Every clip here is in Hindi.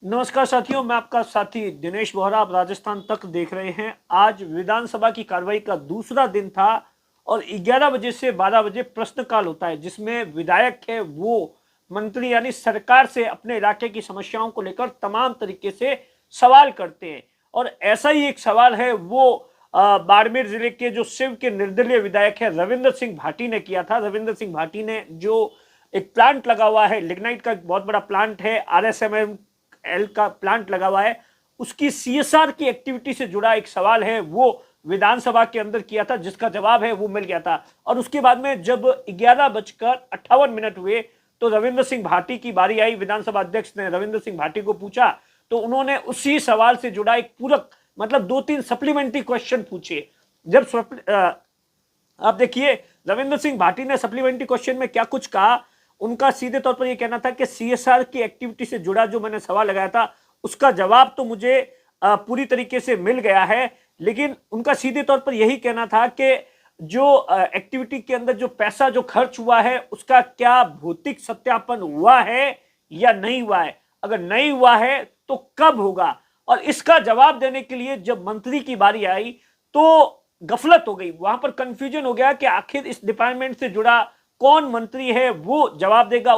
नमस्कार साथियों, मैं आपका साथी दिनेश बोहरा। आप राजस्थान तक देख रहे हैं। आज विधानसभा की कार्रवाई का दूसरा दिन था और 11 बजे से 12 बजे प्रश्नकाल होता है, जिसमें विधायक है वो मंत्री यानी सरकार से अपने इलाके की समस्याओं को लेकर तमाम तरीके से सवाल करते हैं। और ऐसा ही एक सवाल है वो बाड़मेर जिले के जो शिव के निर्दलीय विधायक है रविंद्र सिंह भाटी ने किया था। रविंद्र सिंह भाटी ने जो एक प्लांट लगा हुआ है, लिग्नाइट का एक बहुत बड़ा प्लांट है, RSML का प्लांट लगा हुआ है, उसकी CSR की एक्टिविटी से जुड़ा एक सवाल है वो विधानसभा के अंदर किया था, जिसका जवाब है वो मिल गया था। और उसके बाद में जब 11:58 हुए तो रविंद्र सिंह भाटी की बारी आई। विधानसभा अध्यक्ष ने रविंद्र सिंह भाटी को पूछा तो उन्होंने उसी सवाल से जुड़ा एक पूरक मतलब 2-3 सप्लीमेंट्री क्वेश्चन पूछे। जब आप देखिए रविंद्र सिंह भाटी ने सप्लीमेंट्री क्वेश्चन में क्या कुछ कहा। उनका सीधे तौर पर यह कहना था कि CSR की एक्टिविटी से जुड़ा जो मैंने सवाल लगाया था उसका जवाब तो मुझे पूरी तरीके से मिल गया है, लेकिन उनका सीधे तौर पर यही कहना था कि जो एक्टिविटी के अंदर जो पैसा जो खर्च हुआ है उसका क्या भौतिक सत्यापन हुआ है या नहीं हुआ है, अगर नहीं हुआ है तो कब होगा। और इसका जवाब देने के लिए जब मंत्री की बारी आई तो गफलत हो गई, वहां पर कंफ्यूजन हो गया कि आखिर इस डिपार्टमेंट से जुड़ा कौन मंत्री है वो जवाब देगा।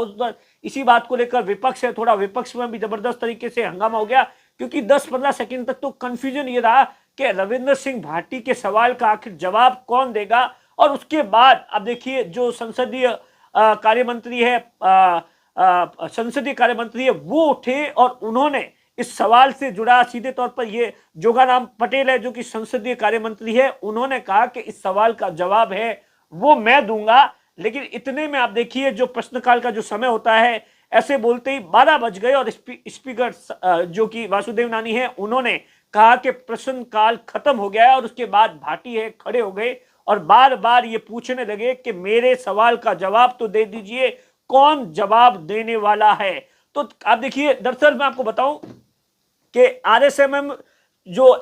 इसी बात को लेकर विपक्ष है, थोड़ा विपक्ष में भी जबरदस्त तरीके से हंगामा हो गया, क्योंकि 10-15 सेकंड तक तो कंफ्यूजन ये रहा कि रविंद्र सिंह भाटी के सवाल का आखिर जवाब कौन देगा। और उसके बाद अब देखिए जो संसदीय कार्य मंत्री है वो उठे और उन्होंने इस सवाल से जुड़ा सीधे तौर पर ये जोगाराम पटेल है जो कि संसदीय कार्य मंत्री है, उन्होंने कहा कि इस सवाल का जवाब है वो मैं दूंगा। लेकिन इतने में आप देखिए जो प्रश्नकाल का जो समय होता है, ऐसे बोलते ही 12 बज गए और स्पीकर जो कि वासुदेव नानी है उन्होंने कहा कि प्रश्नकाल खत्म हो गया है। और उसके बाद भाटी है खड़े हो गए और बार बार ये पूछने लगे कि मेरे सवाल का जवाब तो दे दीजिए, कौन जवाब देने वाला है। तो आप देखिए दरअसल मैं आपको बताऊं कि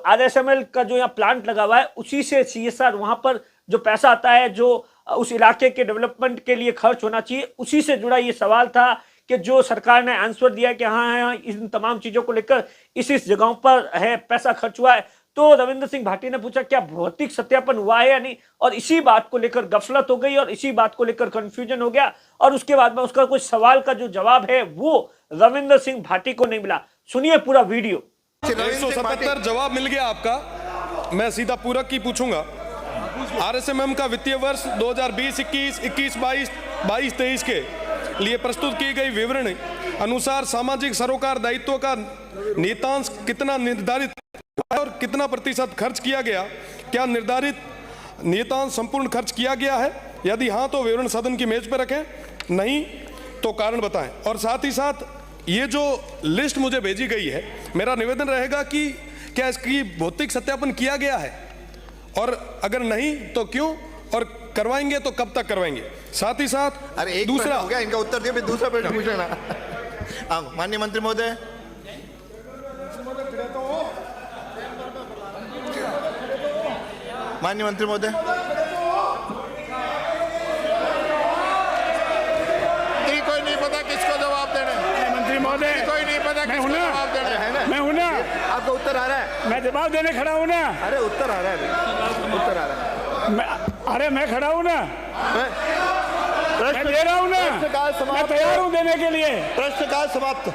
RSML का जो यहाँ प्लांट लगा हुआ है उसी से CSR वहां पर जो पैसा आता है जो उस इलाके के डेवलपमेंट के लिए खर्च होना चाहिए, उसी से जुड़ा ये सवाल था कि जो सरकार ने आंसर दिया कि हाँ इन तमाम चीजों को लेकर इस जगहों पर है पैसा खर्च हुआ है। तो रविंद्र सिंह भाटी ने पूछा क्या भौतिक सत्यापन हुआ है या नहीं, और इसी बात को लेकर गफलत हो गई और इसी बात को लेकर कंफ्यूजन हो गया। और उसके बाद में उसका कोई सवाल का जो जवाब है वो रविंद्र सिंह भाटी को नहीं मिला। सुनिए पूरा वीडियो। 177 जवाब मिल गया आपका। मैं सीधा पूरक की पूछूंगा। RSMM का वित्तीय वर्ष 2020-21, 21-22, 22-23 के लिए प्रस्तुत की गई विवरण अनुसार सामाजिक सरोकार दायित्व का नियतांश कितना निर्धारित और कितना प्रतिशत खर्च किया गया? क्या निर्धारित नियतांश संपूर्ण खर्च किया गया है? यदि हाँ तो विवरण सदन की मेज पर रखें, नहीं तो कारण बताएं। और साथ ही साथ ये जो लिस्ट मुझे भेजी गई है, मेरा निवेदन रहेगा कि क्या इसकी भौतिक सत्यापन किया गया है, और अगर नहीं तो क्यों, और करवाएंगे तो कब तक करवाएंगे। साथ ही साथ अरे एक दूसरा हो गया, इनका उत्तर दिया, फिर दूसरा प्रश्न पूछ लेना। माननीय मंत्री महोदय, माननीय मंत्री महोदय, कोई नहीं पता किसको जवाब देना। मंत्री महोदय, कोई नहीं पता किसको जवाब देना है ना। मैं हूं ना, आपका उत्तर आ रहा है। मैं जवाब देने खड़ा हूं ना। अरे उत्तर आ रहा है, उत्तर आ रहा है। अरे मैं खड़ा हूं ना, मैं दे रहा हूं ना, प्रश्नकाल मैं समाप्त। तैयार हूं देने के लिए। प्रश्नकाल समाप्त।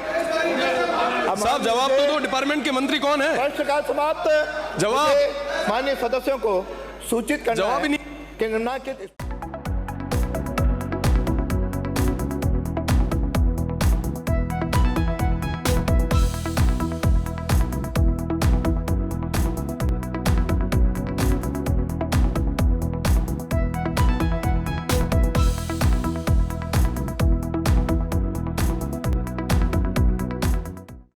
साहब जवाब तो दो, डिपार्टमेंट के मंत्री कौन है? प्रश्नकाल समाप्त। जवाब माननीय सदस्यों को सूचित करना जवाब ही है कि निम्नलिखित